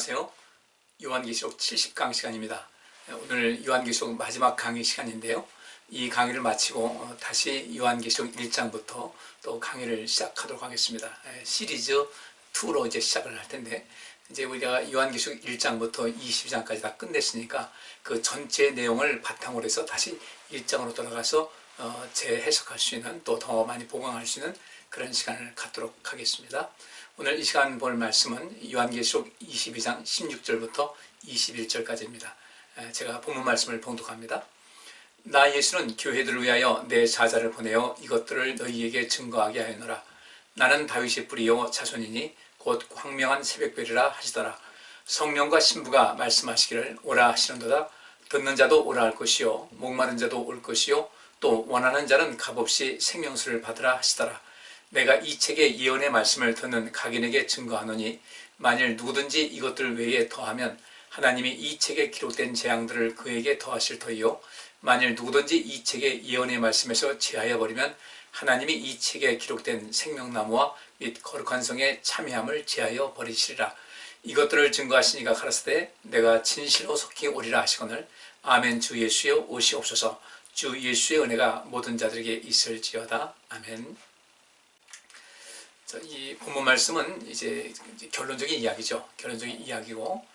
안녕하세요. 요한계시록 70강 시간입니다. 오늘 요한계시록 마지막 강의 시간인데요. 이 강의를 마치고 다시 요한계시록 1장부터 또 강의를 시작하도록 하겠습니다. 시리즈 2로 이제 시작을 할 텐데, 이제 우리가 요한계시록 1장부터 22장까지 다 끝냈으니까 그 전체 내용을 바탕으로 해서 다시 1장으로 돌아가서 재해석할 수 있는, 또 더 많이 보강할 수 있는 그런 시간을 갖도록 하겠습니다. 오늘 이 시간 볼 말씀은 요한계시록 22장 16절부터 21절까지입니다. 제가 본문 말씀을 봉독합니다. 나 예수는 교회들을 위하여 내 사자를 보내어 이것들을 너희에게 증거하게 하였노라. 나는 다윗의 뿌리요 자손이니 곧 광명한 새벽별이라 하시더라. 성령과 신부가 말씀하시기를 오라 하시는도다. 듣는 자도 오라 할 것이요 목마른 자도 올 것이요 또 원하는 자는 값없이 생명수를 받으라 하시더라. 내가 이 책의 예언의 말씀을 듣는 각인에게 증거하노니 만일 누구든지 이것들 외에 더하면 하나님이 이 책에 기록된 재앙들을 그에게 더하실 터이요 만일 누구든지 이 책의 예언의 말씀에서 제하여 버리면 하나님이 이 책에 기록된 생명나무와 및 거룩한 성의 참여함을 제하여 버리시리라. 이것들을 증거하시니가 가라사대 내가 진실로 속히 오리라 하시거늘 아멘. 주 예수여 오시옵소서. 주 예수의 은혜가 모든 자들에게 있을지어다. 아멘. 이 본문 말씀은 이제 결론적인 이야기죠. 결론적인 이야기고,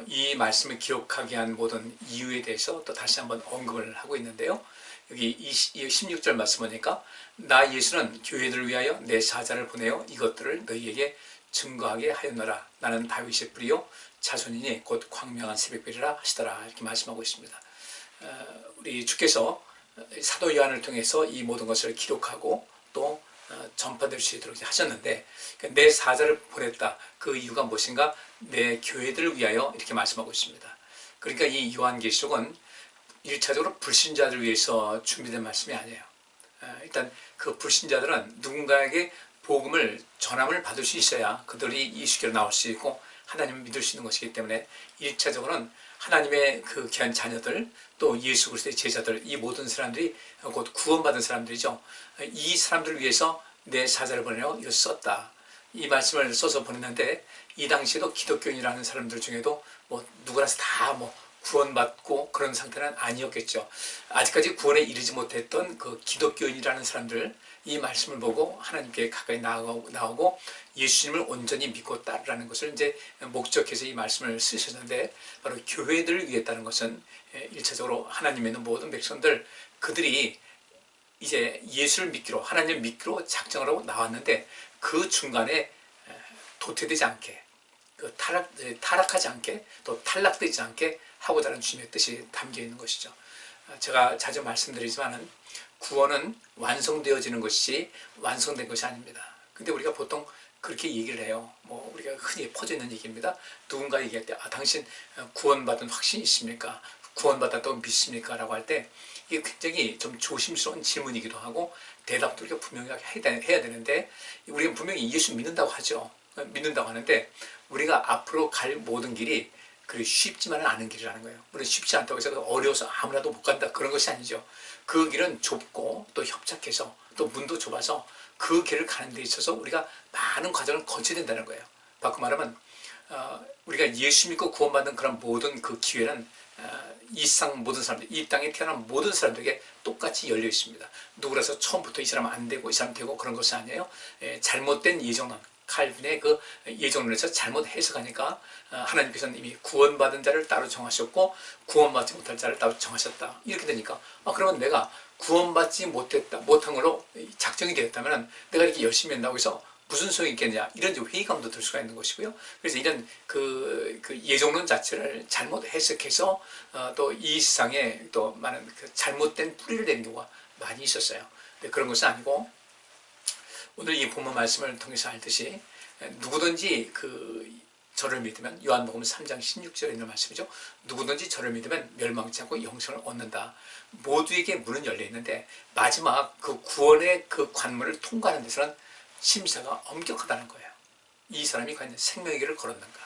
이 말씀을 기록하게 한 모든 이유에 대해서 또 다시 한번 언급을 하고 있는데요. 여기 16절 말씀 보니까 나 예수는 교회들을 위하여 내 사자를 보내어 이것들을 너희에게 증거하게 하였노라. 나는 다윗의 뿌리요 자손이니 곧 광명한 새벽별이라 하시더라. 이렇게 말씀하고 있습니다. 우리 주께서 사도 요한을 통해서 이 모든 것을 기록하고 또 전파될 수 있도록 하셨는데, 내 사자를 보냈다. 그 이유가 무엇인가? 내 교회들을 위하여 이렇게 말씀하고 있습니다. 그러니까 이 요한계시록은 1차적으로 불신자들을 위해서 준비된 말씀이 아니에요. 일단 그 불신자들은 누군가에게 복음을 전함을 받을 수 있어야 그들이 예수께로 나올 수 있고 하나님을 믿을 수 있는 것이기 때문에 1차적으로는 하나님의 그 귀한 자녀들, 또 예수 그리스도의 제자들, 이 모든 사람들이 곧 구원받은 사람들이죠. 이 사람들을 위해서 내 사자를 보내어 이걸 썼다. 이 말씀을 써서 보냈는데, 이 당시에도 기독교인이라는 사람들 중에도 뭐 누구라서 다 구원받고 그런 상태는 아니었겠죠. 아직까지 구원에 이르지 못했던 그 기독교인이라는 사람들, 이 말씀을 보고 하나님께 가까이 나오고 예수님을 온전히 믿고 따르라는 것을 이제 목적해서 이 말씀을 쓰셨는데, 바로 교회들을 위했다는 것은 1차적으로 하나님에 있는 모든 백성들, 그들이 이제 예수를 믿기로, 하나님을 믿기로 작정을 하고 나왔는데 그 중간에 도태되지 않게, 타락하지 않게, 또 탈락되지 않게 하고자 하는 주님의 뜻이 담겨 있는 것이죠. 제가 자주 말씀드리지만은 구원은 완성되어지는 것이 완성된 것이 아닙니다. 근데 우리가 보통 그렇게 얘기를 해요. 우리가 흔히 퍼져 있는 얘기입니다. 누군가 얘기할 때, 당신 구원받은 확신이 있습니까? 구원받았다고 믿습니까? 라고 할 때 이게 굉장히 좀 조심스러운 질문이기도 하고, 대답도 우리가 분명하게 해야 되는데, 우리가 분명히 예수 믿는다고 하죠. 믿는다고 하는데, 우리가 앞으로 갈 모든 길이 그리 쉽지만은 않은 길이라는 거예요. 물론 쉽지 않다고 해서 어려워서 아무나도 못 간다, 그런 것이 아니죠. 그 길은 좁고 또 협착해서 또 문도 좁아서 그 길을 가는 데 있어서 우리가 많은 과정을 거쳐야 된다는 거예요. 바꿔 말하면 우리가 예수 믿고 구원받는 그런 모든 그 기회는 이 세상 모든 사람들, 이 땅에 태어난 모든 사람들에게 똑같이 열려 있습니다. 누구라서 처음부터 이 사람 안 되고 이 사람 되고 그런 것이 아니에요. 잘못된 예정론, 칼빈의 그 예정론에서 잘못 해석하니까 하나님께서는 이미 구원받은 자를 따로 정하셨고 구원받지 못할 자를 따로 정하셨다. 이렇게 되니까 그러면 내가 구원받지 못한 걸로 작정이 되었다면 내가 이렇게 열심히 한다고 해서 무슨 소용이 있겠냐, 이런 회의감도 들 수가 있는 것이고요. 그래서 이런 그 예정론 자체를 잘못 해석해서 또 이 세상에 또 많은 그 잘못된 뿌리를 내는 경우가 많이 있었어요. 근데 그런 것은 아니고, 오늘 이 본문 말씀을 통해서 알듯이 누구든지 저를 믿으면, 요한복음 3장 16절에 있는 말씀이죠. 누구든지 저를 믿으면 멸망치 않고 영생을 얻는다. 모두에게 문은 열려 있는데 마지막 그 구원의 그 관문을 통과하는 데서는 심사가 엄격하다는 거예요. 이 사람이 과연 생명의 길을 걸었는가?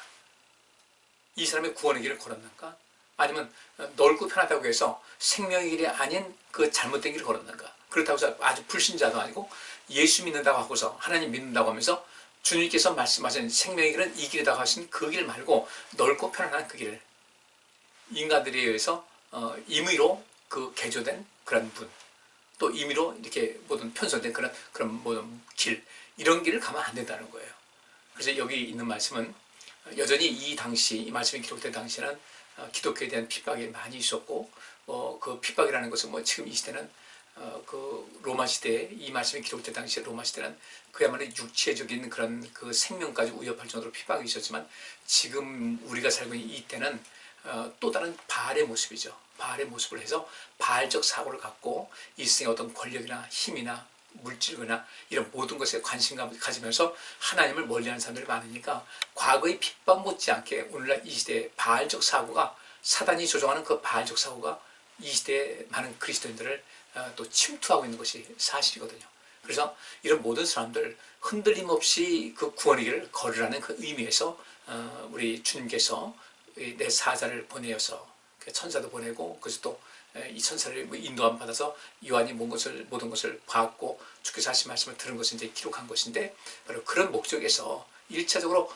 이 사람이 구원의 길을 걸었는가? 아니면 넓고 편하다고 해서 생명의 길이 아닌 그 잘못된 길을 걸었는가? 그렇다고 해서 아주 불신자도 아니고 예수 믿는다고 하고서, 하나님 믿는다고 하면서 주님께서 말씀하신 생명의 길은 이 길이다 하신 그 길 말고 넓고 편안한 그 길을 인간들에 의해서 임의로 그 개조된 그런 분, 또 임의로 이렇게 모든 편성된 그런 모든 길, 이런 길을 가면 안 된다는 거예요. 그래서 여기 있는 말씀은 여전히 이 당시, 이 말씀이 기록된 당시에는 기독교에 대한 핍박이 많이 있었고, 그 핍박이라는 것은 지금 이 시대는 그 로마 시대에, 이 말씀이 기록된 당시에 로마 시대는 그야말로 육체적인 그런 그 생명까지 위협할 정도로 핍박이 있었지만, 지금 우리가 살고 있는 이때는 또 다른 바알의 모습이죠. 바알의 모습을 해서 바알적 사고를 갖고 일생의 어떤 권력이나 힘이나 물질이나 이런 모든 것에 관심을 가지면서 하나님을 멀리하는 사람들이 많으니까, 과거의 핍박 못지않게 오늘날 이 시대의 바알적 사고가, 사단이 조종하는 그 바알적 사고가 이 시대의 많은 그리스도인들을 또 침투하고 있는 것이 사실이거든요. 그래서 이런 모든 사람들 흔들림 없이 그 구원의 길을 걸으라는 그 의미에서 우리 주님께서 내 사자를 보내어서 천사도 보내고, 그래서 또 이 천사를 인도함 받아서 요한이 모든 것을 봤고 주께서 하신 말씀을 들은 것을 이제 기록한 것인데, 바로 그런 목적에서 1차적으로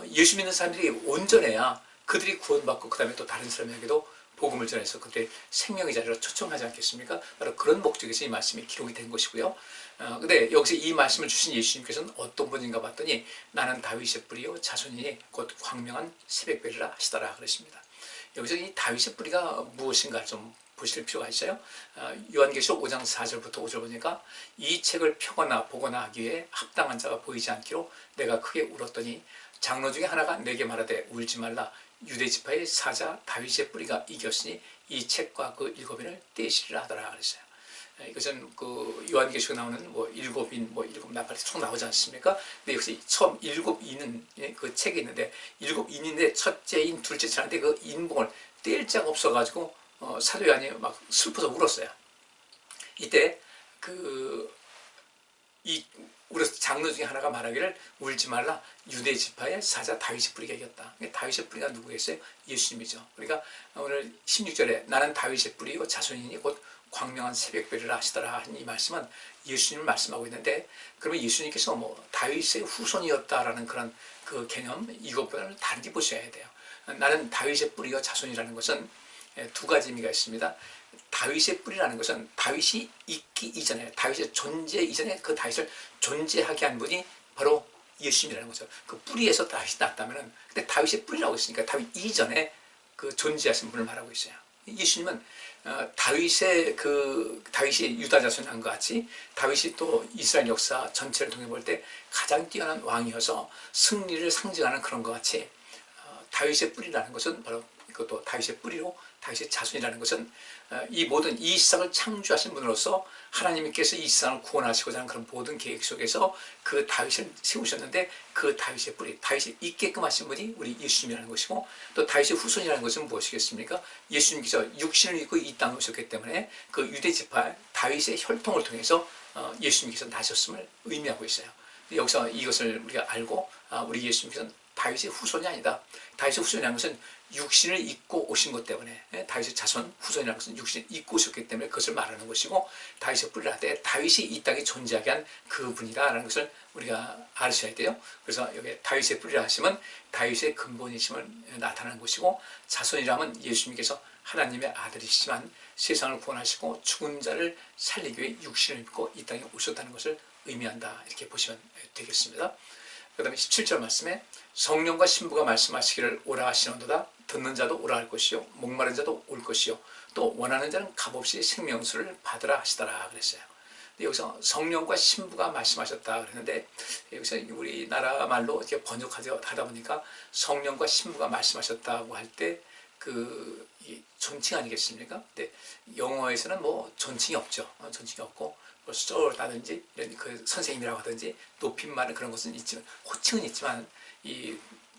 예수 믿는 사람들이 온전해야 그들이 구원받고 그 다음에 또 다른 사람에게도 복음을 전해서 그때 생명의 자리로 초청하지 않겠습니까? 바로 그런 목적에서 이 말씀이 기록이 된 것이고요. 근데 여기서 이 말씀을 주신 예수님께서는 어떤 분인가 봤더니 나는 다윗의 뿌리요 자손이니 곧 광명한 새벽별이라 하시더라 그랬습니다. 여기서 이 다윗의 뿌리가 무엇인가 좀 보실 필요가 있어요. 요한계시록 5장 4절부터 5절 보니까 이 책을 펴거나 보거나 하기에 합당한 자가 보이지 않기로 내가 크게 울었더니 장로 중에 하나가 내게 말하되 울지 말라 유대 지파의 사자 다윗의 뿌리가 이겼으니 이 책과 그 일곱인을 떼시리라 하더라 그랬어요. 이것은 그 요한계시록에 나오는 일곱 인, 일곱 나팔이 총 나오지 않습니까? 근데 역시 처음 일곱 인은 그 책에 있는데, 일곱 인인데 첫째 인, 둘째 차인데 그 인봉을 뗄 자가 없어가지고 사도 요한이 막 슬퍼서 울었어요. 이때 울어서 장로 중에 하나가 말하기를 울지 말라 유대 지파의 사자 다윗의 뿌리가 이겼다. 다윗의 뿌리가 누구겠어요? 예수님이죠. 그러니까 오늘 16절에 나는 다윗의 뿌리요 자손이니 곧 광명한 새벽별이라 하시더라 하는 이 말씀은 예수님을 말씀하고 있는데, 그러면 예수님께서 다윗의 후손이었다라는 그런 그 개념, 이것보다는 다르게 보셔야 돼요. 나는 다윗의 뿌리요 자손이라는 것은 두 가지 의미가 있습니다. 다윗의 뿌리라는 것은 다윗이 있기 이전에, 다윗의 존재 이전에 그 다윗을 존재하게 한 분이 바로 예수님이라는 거죠. 그 뿌리에서 다윗이 났다면은, 근데 다윗의 뿌리라고 했으니까 다윗 이전에 그 존재하신 분을 말하고 있어요. 예수님은 다윗이 유다 자손이 한 것 같이 다윗이 또 이스라엘 역사 전체를 통해 볼 때 가장 뛰어난 왕이어서 승리를 상징하는 그런 것 같이, 다윗의 뿌리라는 것은 바로 이것도 다윗의 뿌리로 다윗의 자손이라는 것은 이 모든 이 세상을 창조하신 분으로서 하나님께서 이 세상을 구원하시고자 하는 그런 모든 계획 속에서 그 다윗을 세우셨는데, 그 다윗의 뿌리, 다윗이 있게끔 하신 분이 우리 예수님이라는 것이고, 또 다윗의 후손이라는 것은 무엇이겠습니까? 예수님께서 육신을 입고 이 땅에 오셨기 때문에 그 유대 지파 다윗의 혈통을 통해서 예수님께서 나셨음을 의미하고 있어요. 여기서 이것을 우리가 알고, 우리 예수님께서는 다윗의 후손이 아니다. 다윗의 후손이라는 것은 육신을 입고 오신 것 때문에, 다윗의 자손 후손이라는 것은 육신을 입고 오셨기 때문에 그것을 말하는 것이고, 다윗의 뿌리를 하되 다윗이 이 땅에 존재하게 한 그분이다라는 것을 우리가 아셔야 돼요. 그래서 여기 다윗의 뿌리라 하시면 다윗의 근본이심을 나타내는 것이고, 자손이라면 예수님께서 하나님의 아들이시지만 세상을 구원하시고 죽은 자를 살리기 위해 육신을 입고 이 땅에 오셨다는 것을 의미한다, 이렇게 보시면 되겠습니다. 그 다음에 17절 말씀에 성령과 신부가 말씀하시기를 오라 하시는도다. 듣는 자도 오라 할 것이요 목마른 자도 올 것이요 또 원하는 자는 값없이 생명수를 받으라 하시더라 그랬어요. 여기서 성령과 신부가 말씀하셨다 그랬는데, 여기서 우리나라 말로 이렇게 번역하다 보니까 성령과 신부가 말씀하셨다고 할 때 존칭 아니겠습니까? 근데 영어에서는 존칭이 없죠. 존칭이 없고 sir라든지 이런 그 선생님이라고 하든지 높임말은 그런 것은 있지만, 호칭은 있지만 이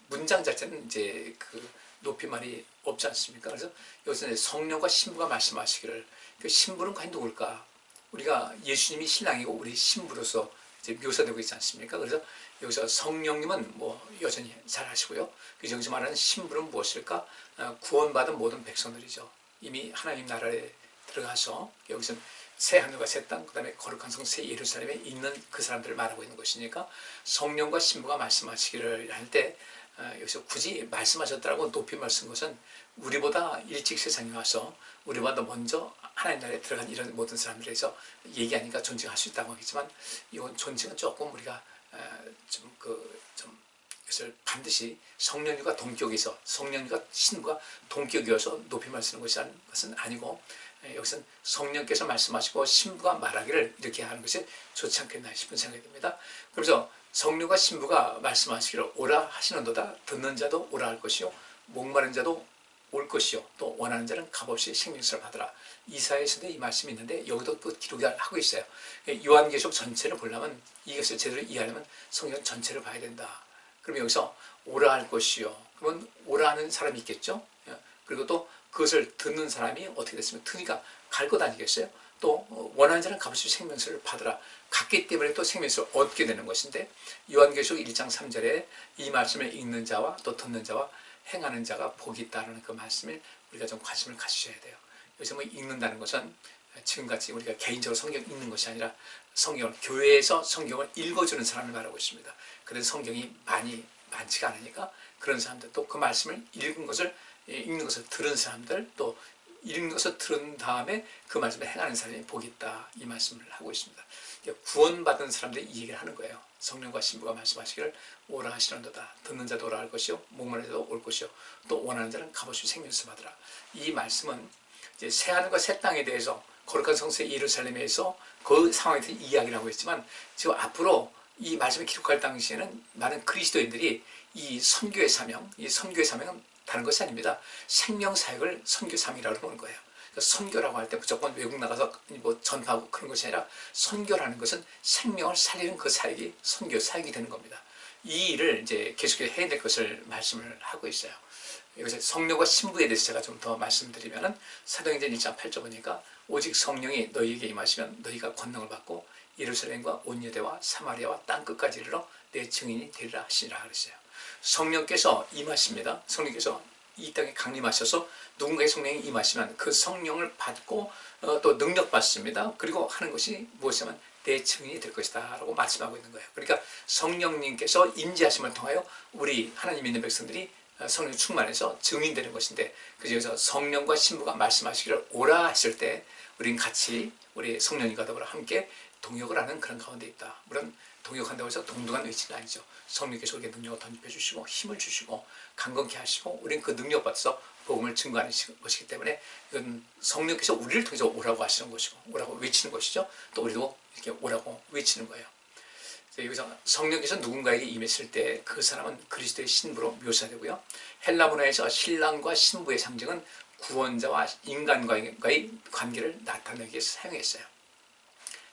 문장 자체는 이제 그 높임말이 없지 않습니까? 그래서 여기서 성령과 신부가 말씀하시기를, 그 신부는 과연 누굴까? 우리가 예수님이 신랑이고 우리 신부로서 이제 묘사되고 있지 않습니까? 그래서 여기서 성령님은 여전히 잘 아시고요. 그 여기서 말하는 신부는 무엇일까? 구원받은 모든 백성들이죠. 이미 하나님 나라에 들어가서 여기서 새 하늘과 새 땅, 그 다음에 거룩한 성 새 예루살렘에 있는 그 사람들을 말하고 있는 것이니까 성령과 신부가 말씀하시기를 할 때 여기서 굳이 말씀하셨다라고 높임을 쓴 것은 우리보다 일찍 세상에 와서 우리보다 먼저 하나님 나라에 들어간 이런 모든 사람들에서 얘기하니까 존칭할 수 있다고 하겠지만 이건 존칭은 조금 우리가 좀 그것을 반드시 성령님과 동격에서 성령님과 신부가 동격이어서 높임을 쓰는 것은 아니고 여기서는 성령께서 말씀하시고 신부가 말하기를 이렇게 하는 것이 좋지 않겠나 싶은 생각이 듭니다. 그래서 성령과 신부가 말씀하시기를 오라 하시는도다. 듣는 자도 오라 할 것이요 목마른 자도 올 것이요 또 원하는 자는 값없이 생명수를 받으라. 이사야에서도 이 말씀이 있는데 여기도 그 기록이 하고 있어요. 요한계시록 전체를 보려면 이것을 제대로 이해하려면 성경 전체를 봐야 된다. 그러면 여기서 오라 할 것이요. 그러면 오라 하는 사람이 있겠죠. 그리고 또 그것을 듣는 사람이 어떻게 됐으면 듣니까 갈 것 아니겠어요. 또 원하는 자는 값없이 생명수를 받으라. 갔기 때문에 또 생명수를 얻게 되는 것인데 요한계시록 1장 3절에 이 말씀을 읽는 자와 또 듣는 자와 행하는 자가 복이 있다는 그 말씀에 우리가 좀 관심을 가지셔야 돼요. 여기서 뭐 읽는다는 것은 지금같이 우리가 개인적으로 성경 읽는 것이 아니라 성경을 교회에서 성경을 읽어주는 사람을 말하고 있습니다. 그래서 성경이 많지가 않으니까 그런 사람들 또 그 말씀을 읽는 것을 들은 사람들 또 읽는 것을 들은 다음에 그 말씀을 행하는 사람이 복이 있다 이 말씀을 하고 있습니다. 구원받은 사람들이 이 얘기를 하는 거예요. 성령과 신부가 말씀하시기를 오라 하시는도다. 듣는 자도 오라 할 것이요 목마른 자도 올 것이요 또 원하는 자는 값없이 생명수 받으라. 이 말씀은 이제 새 하늘과 새 땅에 대해서 거룩한 성세 예루살렘에서 그 상황에 대해 이야기를 하고 있지만 지금 앞으로 이 말씀을 기록할 당시에는 많은 그리스도인들이 이 선교의 사명은 다른 것이 아닙니다. 생명 사역을 선교 사명이라고 보는 거예요. 그러니까 선교라고 할 때 무조건 외국 나가서 뭐 전파하고 그런 것이 아니라 선교라는 것은 생명을 살리는 그 사역이 선교 사역이 되는 겁니다. 이 일을 이제 계속해서 해야 될 것을 말씀을 하고 있어요. 여기서 성령과 신부에 대해서 제가 좀 더 말씀드리면은 사도행전 1장 8절 보니까 오직 성령이 너희에게 임하시면 너희가 권능을 받고 예루살렘과 온 유대와 사마리아와 땅 끝까지 이르러 내 증인이 되리라 하시니라 그랬어요. 성령께서 임하십니다. 성령께서 이 땅에 강림하셔서 누군가의 성령이 임하시면 그 성령을 받고 또 능력 받습니다. 그리고 하는 것이 무엇이냐면 내 증인이 될 것이다 라고 말씀하고 있는 거예요. 그러니까 성령님께서 임재하심을 통하여 우리 하나님 믿는 백성들이 성령 충만해서 증인되는 것인데 그래서 성령과 신부가 말씀하시기를 오라 했을 때 우린 같이 우리 성령님과 더불어 함께 동역을 하는 그런 가운데 있다. 물론 동역한다고 해서 동등한 위치는 아니죠. 성령께서 우리에게 능력을 던집해 주시고 힘을 주시고 강건케 하시고 우리는 그 능력 받아서 복음을 증거하는 것이기 때문에 이건 성령께서 우리를 통해서 오라고 하시는 것이고 오라고 외치는 것이죠. 또 우리도 이렇게 오라고 외치는 거예요. 여기서 성령께서 누군가에게 임했을 때 그 사람은 그리스도의 신부로 묘사되고요. 헬라 문화에서 신랑과 신부의 상징은 구원자와 인간과의 관계를 나타내기 위해서 사용했어요.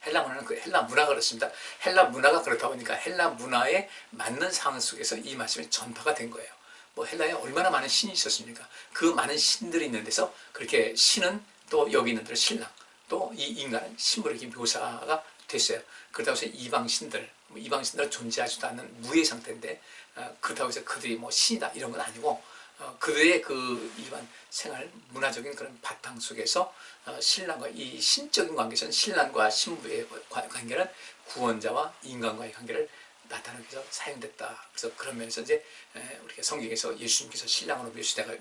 헬라 문화는 그 헬라 문화가 그렇습니다. 헬라 문화가 그렇다 보니까 헬라 문화에 맞는 상황 속에서 이 말씀이 전파가 된 거예요. 뭐 헬라에 얼마나 많은 신이 있었습니까? 그 많은 신들이 있는 데서 그렇게 신은 또 여기 있는 대로 신랑 또 이 인간은 신부로 이렇게 묘사가 됐어요. 그렇다고 해서 이방신들은 존재하지도 않는 무의 상태인데 그렇다고 해서 그들이 뭐 신이다 이런 건 아니고 그들의 그 일반 생활 문화적인 그런 바탕 속에서 신랑과 이 신적인 관계에서는 신랑과 신부의 관계는 구원자와 인간과의 관계를 나타내기 위해서 사용됐다. 그래서 그런 면에서 이제 우리가 성경에서 예수님께서 신랑으로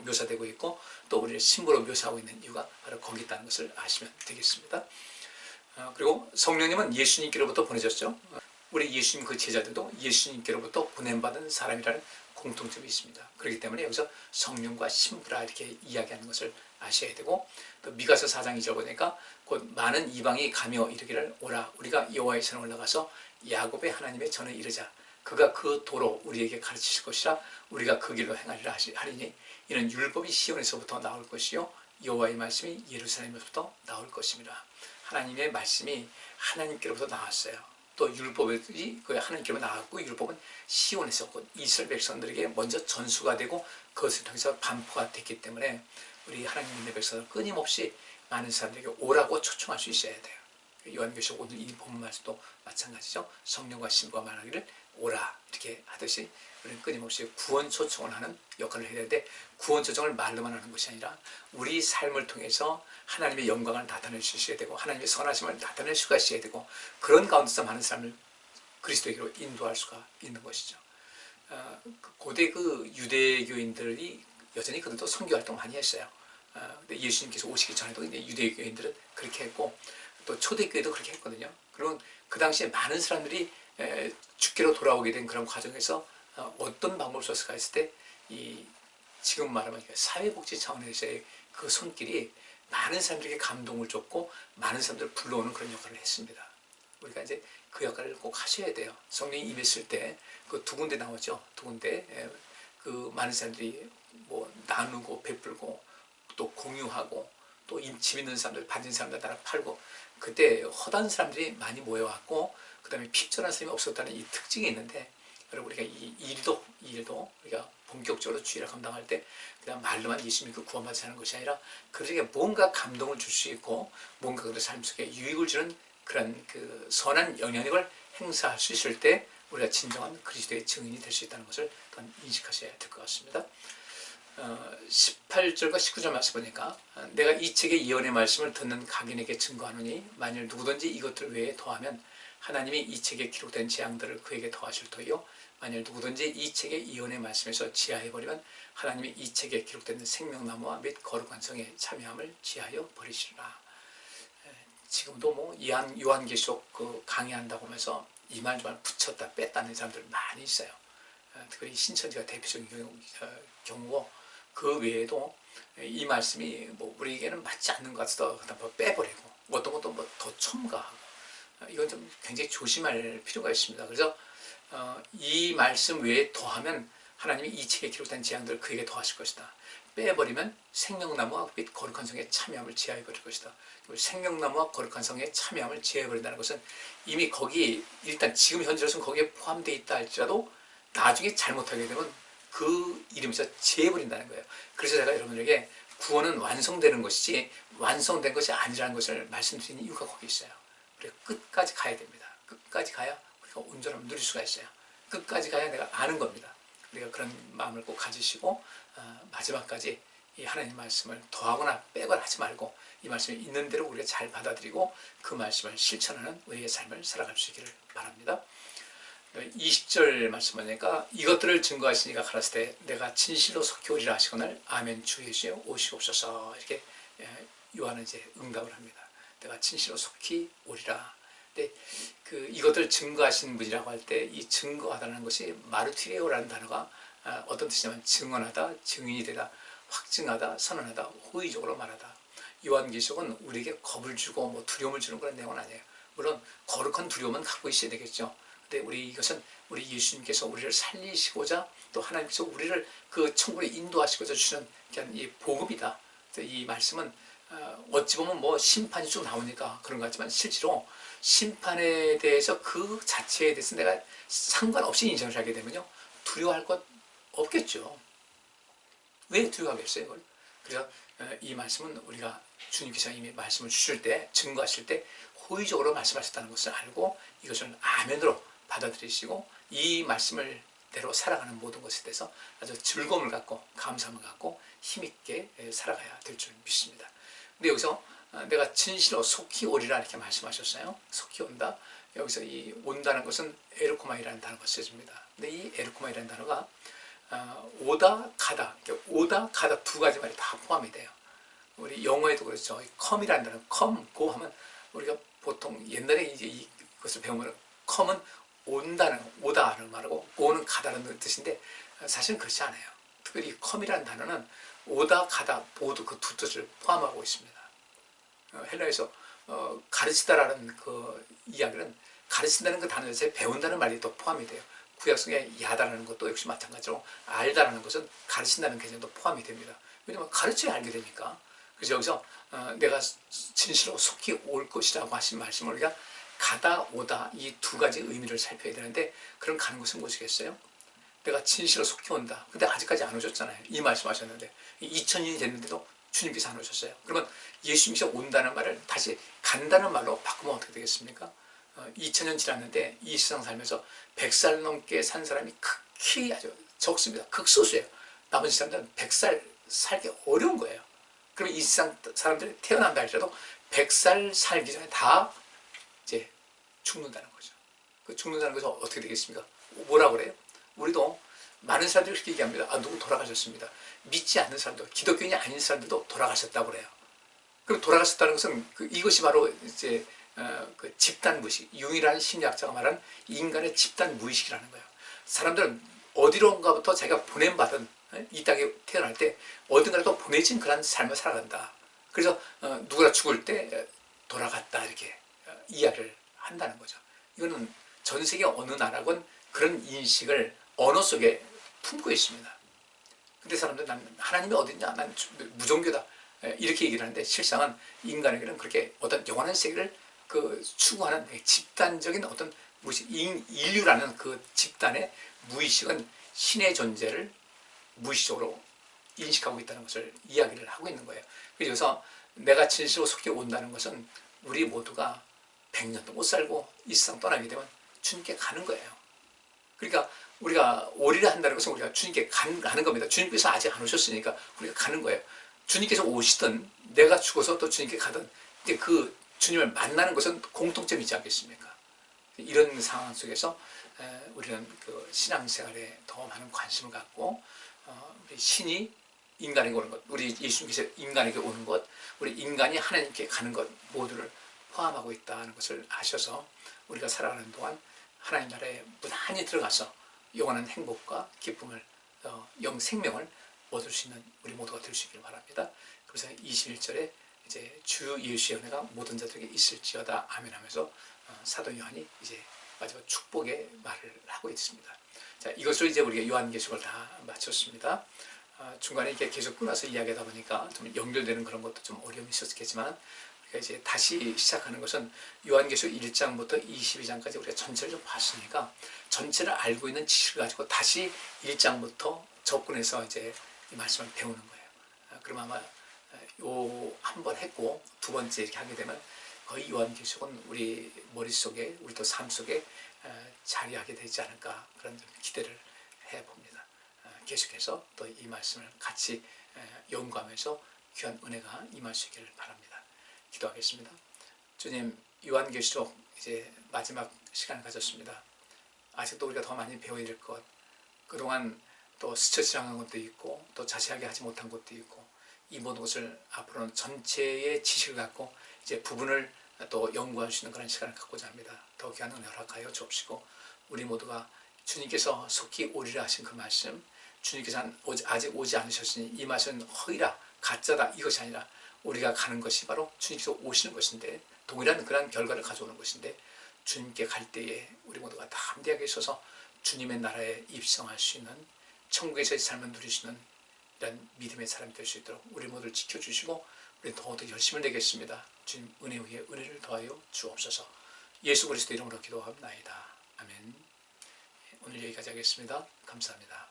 묘사되고 있고 또 우리를 신부로 묘사하고 있는 이유가 바로 거기 있다는 것을 아시면 되겠습니다. 그리고 성령님은 예수님께로부터 보내졌죠. 우리 예수님 그 제자들도 예수님께로부터 보냄받은 사람이라는 공통점이 있습니다. 그렇기 때문에 여기서 성령과 신부라 이렇게 이야기하는 것을 아셔야 되고 또 미가서 4장 2절 보니까 곧 많은 이방이 가며 이르기를 오라 우리가 여호와의 산에 올라가서 야곱의 하나님의 전에 이르자 그가 그 도로 우리에게 가르치실 것이라 우리가 그 길로 행하리라 하리니 이는 율법이 시온에서부터 나올 것이요 여호와의 말씀이 예루살렘에서부터 나올 것입니다. 하나님의 말씀이 하나님께로부터 나왔어요. 또 율법이 그 하나님께로부터 나왔고 율법은 시온에서 이스라엘 백성들에게 먼저 전수가 되고 그것을 통해서 반포가 됐기 때문에 우리 하나님 믿는 백성은 끊임없이 많은 사람들에게 오라고 초청할 수 있어야 돼요. 요한계시록 오늘 이 본문 말씀도 마찬가지죠. 성령과 신부가 말하기를 오라 이렇게 하듯이 우리는 끊임없이 구원 초청을 하는 역할을 해야 되는데, 구원 초청을 말로만 하는 것이 아니라 우리 삶을 통해서 하나님의 영광을 나타낼 수 있어야 되고 하나님의 선하심을 나타낼 수가 있어야 되고, 그런 가운데서 많은 사람을 그리스도에게로 인도할 수가 있는 것이죠. 고대 그 유대교인들이 여전히 그들도 선교활동 많이 했어요. 근데 예수님께서 오시기 전에도 유대교인들은 그렇게 했고 또 초대교회도 그렇게 했거든요. 그리고 그 당시에 많은 사람들이 주께로 돌아오게 된 그런 과정에서 어떤 방법을 썼을까 했을 때, 이 지금 말하면 사회복지 차원에서의 그 손길이 많은 사람들에게 감동을 줬고 많은 사람들을 불러오는 그런 역할을 했습니다. 우리가 이제 그 역할을 꼭 하셔야 돼요. 성령이 임했을 때 그 두 군데 나오죠. 두 군데 그 많은 사람들이 뭐 나누고 베풀고 또 공유하고 또 집 있는 사람들 받은 사람들 따라 팔고, 그때 허다한 사람들이 많이 모여왔고 그 다음에 핍절한 사람이 없었다는 이 특징이 있는데, 여러분 우리가 이 일도 우리가 본격적으로 주의를 감당할 때 그냥 말로만 예수님이 그 구원받지 사는 것이 아니라 그들에게 뭔가 감동을 줄 수 있고 뭔가 그들의 삶 속에 유익을 주는 그런 그 선한 영향력을 행사할 수 있을 때 우리가 진정한 그리스도의 증인이 될 수 있다는 것을 인식하셔야 될 것 같습니다. 18절과 19절 말씀 보니까, 내가 이 책의 예언의 말씀을 듣는 각인에게 증거하노니 만일 누구든지 이것들 외에 더하면 하나님이 이 책에 기록된 재앙들을 그에게 더하실 터이요 만일 누구든지 이 책의 예언의 말씀에서 지하해버리면 하나님이 이 책에 기록된 생명나무와 및 거룩한 성에 참여함을 지하여 버리시리라. 지금도 뭐 요한계시록 그 강의한다고 하면서 이 말 저 말 붙였다 뺐다 하는 사람들 많이 있어요. 특히 신천지가 대표적인 경우고, 그 외에도 이 말씀이 뭐 우리에게는 맞지 않는 것 같아서 뭐 빼버리고 어떤 것도 뭐 더 첨가하고, 이건 좀 굉장히 조심할 필요가 있습니다. 그래서 이 말씀 외에 더하면 하나님이 이 책에 기록된 재앙들을 그에게 더하실 것이다. 빼버리면 생명나무와 및 거룩한 성에 참여함을 제하여버릴 것이다. 생명나무와 거룩한 성에 참여함을 제하여버린다는 것은 이미 거기 일단 지금 현재로서는 거기에 포함되어 있다 할지라도 나중에 잘못하게 되면 그 이름에서 제해버린다는 거예요. 그래서 제가 여러분들에게 구원은 완성되는 것이지 완성된 것이 아니라는 것을 말씀드리는 이유가 거기 있어요. 우리가 끝까지 가야 됩니다. 끝까지 가야 우리가 온전함을 누릴 수가 있어요. 끝까지 가야 내가 아는 겁니다. 우리가 그런 마음을 꼭 가지시고 마지막까지 이 하나님 말씀을 더하거나 빼거나 하지 말고 이 말씀이 있는 대로 우리가 잘 받아들이고 그 말씀을 실천하는 우리의 삶을 살아갈 수 있기를 바랍니다. 20절 말씀 보니까 이것들을 증거하시니가 가라사대 때 내가 진실로 속히 오리라 하시거늘 아멘 주 예수여 오시옵소서, 이렇게 요한은 이제 응답을 합니다. 내가 진실로 속히 오리라. 근데 그 이것들 증거하신 분이라고 할 때 이 증거하다는 것이 마르티레오라는 단어가 어떤 뜻이냐면 증언하다, 증인이 되다, 확증하다, 선언하다, 호의적으로 말하다. 요한계시록은 우리에게 겁을 주고 뭐 두려움을 주는 그런 내용은 아니에요. 물론 거룩한 두려움은 갖고 있어야 되겠죠. 근데 이것은 우리 예수님께서 우리를 살리시고자 또 하나님께서 우리를 그 천국에 인도하시고자 주시는 이 복음이다. 이 말씀은 어찌 보면 뭐 심판이 좀 나오니까 그런 것 같지만 실제로 심판에 대해서 그 자체에 대해서 내가 상관없이 인정을 하게 되면요 두려워할 것 없겠죠. 왜 두려워하겠어요 이걸? 그래서 이 말씀은 우리가 주님께서 이미 말씀을 주실 때 증거하실 때 호의적으로 말씀하셨다는 것을 알고 이것을 아멘으로 받아들이시고 이 말씀을 대로 살아가는 모든 것에 대해서 아주 즐거움을 갖고 감사함을 갖고 힘있게 살아가야 될 줄 믿습니다. 근데 여기서 내가 진실로 속히 오리라 이렇게 말씀하셨어요. 속히 온다. 여기서 이 온다는 것은 에르코마이라는 단어가 쓰여집니다. 근데 이 에르코마이라는 단어가 오다 가다, 오다 가다 두 가지 말이 다 포함이 돼요. 우리 영어에도 그렇죠. 컴이라는 단어, come, go 하면 우리가 보통 옛날에 이제 이것을 배우면 come은 온다는, 오다를 말하고 go는 가다는 뜻인데 사실은 그렇지 않아요. 특별히 come이라는 단어는 오다 가다 모두 그 두 뜻을 포함하고 있습니다. 헬라에서 가르치다라는 그 이야기는 가르친다는 그 단어 자체에 배운다는 말이 또 포함이 돼요. 구약성에 야다라는 것도 역시 마찬가지로 알다라는 것은 가르친다는 개념도 포함이 됩니다. 왜냐하면 가르쳐야 알게 되니까. 그래서 여기서 내가 진실로 속히 올 것이라고 하신 말씀을 우리가 가다 오다 이 두 가지 의미를 살펴야 되는데 그럼 가는 것은 무엇이겠어요? 내가 진실로 속히 온다. 근데 아직까지 안 오셨잖아요. 이 말씀하셨는데 2000년이 됐는데도 주님께서 안 오셨어요. 그러면 예수님께서 온다는 말을 다시 간다는 말로 바꾸면 어떻게 되겠습니까? 2000년 지났는데 이 세상 살면서 100살 넘게 산 사람이 극히 아주 적습니다. 극소수예요. 나머지 사람들은 100살 살기 어려운 거예요. 그러면 이 세상 사람들이 태어난다 할지라도 100살 살기 전에 다 이제 죽는다는 거죠. 그 죽는다는 것은 어떻게 되겠습니까? 뭐라 그래요? 우리도 많은 사람들이 그렇게 얘기합니다. 아, 누구 돌아가셨습니다. 믿지 않는 사람도, 기독교인이 아닌 사람들도 돌아가셨다고 그래요. 그럼 돌아가셨다는 것은 이것이 바로 이제 그 집단 무의식, 융이라는 심리학자가 말한 인간의 집단 무의식이라는 거예요. 사람들은 어디론가부터 자기가 보냄받은 이 땅에 태어날 때 어딘가로 보내진 그런 삶을 살아간다. 그래서 누구나 죽을 때 돌아갔다 이렇게 이야기를 한다는 거죠. 이거는 전 세계 어느 나라건 그런 인식을 언어 속에 품고 있습니다. 근데 사람들은 난 하나님이 어딨냐? 난 무종교다. 이렇게 얘기를 하는데 실상은 인간에게는 그렇게 어떤 영원한 세계를 추구하는 집단적인 어떤 무의식, 인류라는 그 집단의 무의식은 신의 존재를 무의식적으로 인식하고 있다는 것을 이야기를 하고 있는 거예요. 그래서 내가 진실로 속히 온다는 것은 우리 모두가 100년도 못 살고 이 세상 떠나게 되면 주님께 가는 거예요. 그러니까 우리가 오리라 한다는 것은 우리가 주님께 가는 겁니다. 주님께서 아직 안 오셨으니까 우리가 가는 거예요. 주님께서 오시든 내가 죽어서 또 주님께 가든 이제 그 주님을 만나는 것은 공통점이 있지 않겠습니까? 이런 상황 속에서 우리는 그 신앙생활에 더 많은 관심을 갖고 신이 인간에게 오는 것, 우리 예수님께서 인간에게 오는 것, 우리 인간이 하나님께 가는 것 모두를 포함하고 있다는 것을 아셔서 우리가 살아가는 동안 하나님 나라에 무난히 들어가서 영원한 행복과 기쁨을 영생명을 얻을 수 있는 우리 모두가 될 수 있기를 바랍니다. 그래서 21절에 이제 주 예수의 은혜가 모든 자들에게 있을지어다 아멘 하면서 사도 요한이 이제 마지막 축복의 말을 하고 있습니다. 자, 이것으로 이제 우리가 요한계시록을 다 마쳤습니다. 중간에 이렇게 계속 끊어서 이야기하다 보니까 좀 연결되는 그런 것도 좀 어려움이 있었겠지만 우리가 이제 다시 시작하는 것은 요한계시록 1장부터 22장까지 우리가 전체를 좀 봤으니까 전체를 알고 있는 지식을 가지고 다시 1장부터 접근해서 이제 이 말씀을 배우는 거예요. 그럼 아마 요 한 번 했고 두 번째 이렇게 하게 되면 거의 요한계시록은 우리 머릿속에 우리 또 삶 속에 자리하게 되지 않을까 그런 기대를 해봅니다. 계속해서 또 이 말씀을 같이 연구하면서 귀한 은혜가 임할 수 있기를 바랍니다. 기도하겠습니다. 주님, 요한계시록 이제 마지막 시간을 가졌습니다. 아직도 우리가 더 많이 배워야 될 것, 그동안 또 스쳐 지나간 것도 있고 또 자세하게 하지 못한 것도 있고 이 모든 것을 앞으로는 전체의 지식을 갖고 이제 부분을 또 연구할 수 있는 그런 시간을 갖고자 합니다. 더 귀한 은혜 허락하여 주옵시고 우리 모두가 주님께서 속히 오리라 하신 그 말씀, 주님께서 아직 오지 않으셨으니 이 말씀은 허위라 가짜다 이것이 아니라 우리가 가는 것이 바로 주님께서 오시는 것인데 동일한 그런 결과를 가져오는 것인데 주님께 갈 때에 우리 모두가 담대하게 서서 주님의 나라에 입성할 수 있는 천국에서의 삶을 누릴 수 있는 이런 믿음의 사람이 될 수 있도록 우리 모두를 지켜주시고 우리 더욱더 열심을 내겠습니다. 주님 은혜 위에 은혜를 더하여 주옵소서. 예수 그리스도 이름으로 기도합나이다. 아멘. 오늘 여기까지 하겠습니다. 감사합니다.